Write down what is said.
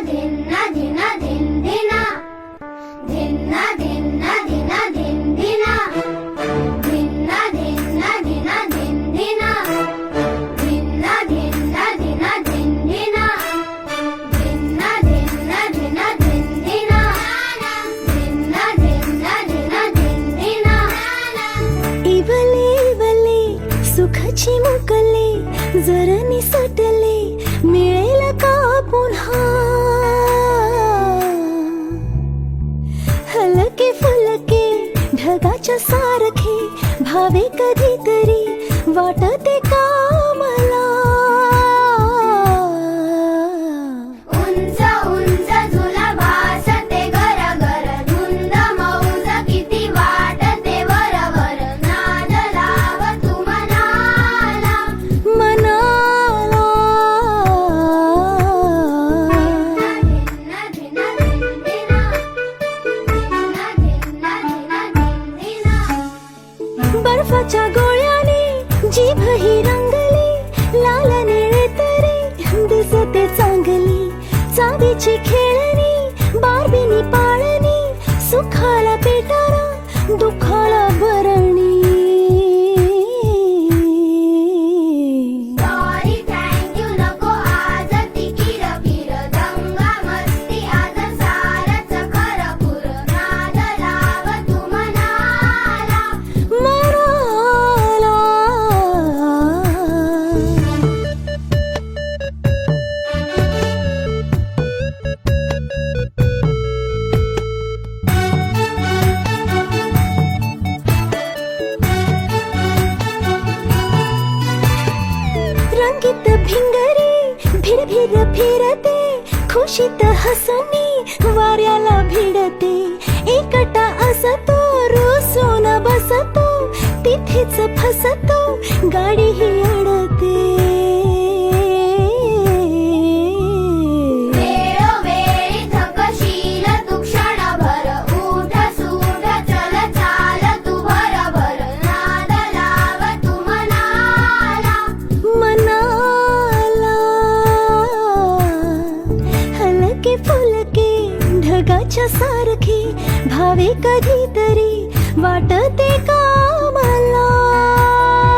धिन्ना धिना धिन धिना धिन्ना धिन्ना धिना धिन धिना धिन्ना धिन्ना धिना धिन धिना धिन्ना धिन्ना धिना धिन धिना धिन्ना धिन्ना धिना धिन धिना धिन्ना धिन्ना धिना धिन धिना इवले इवले सुखाची मुकले जर निसटले मिळेल का पुन्हा हलके फुलके ढगाच्या सारखे भावे कधीतरी वाटते का मला उंच उंच झुला भासते घर घर धुंद मौज किती वाटते वर वर नाद लाव तू मनाला मनाला धिन्ना धिन्ना धिन धिना धिन्ना धिन्ना धिना धिन धिना बर्फाच्या गोळ्याने जीभ ही रंगली लाल निळे तरी दिसते चांगली चावीची खेळणी बारबीनी पाळणी सुखाला पेटारा दुखाला बरणी सॉरी थँक्यू नको आज ती किर किर दंगा मस्ती आज सारच खरं पुर नाद लाव तू मनाला मनाला रंगीत भिंगरी भिर भिर फिरते खुशीत हसणी वाऱ्याला भिडते एकटा असतो रुसून बसतो तिथेच फसतो गाडी ही अडते वेळोवेळी थकशील तू क्षणभर उठ सूठ चल चाल तू भरभर नाद लाव तू मनाला मनाला हलके फुलके ढगाच्या सारखे भावे कधीतरी वाटते का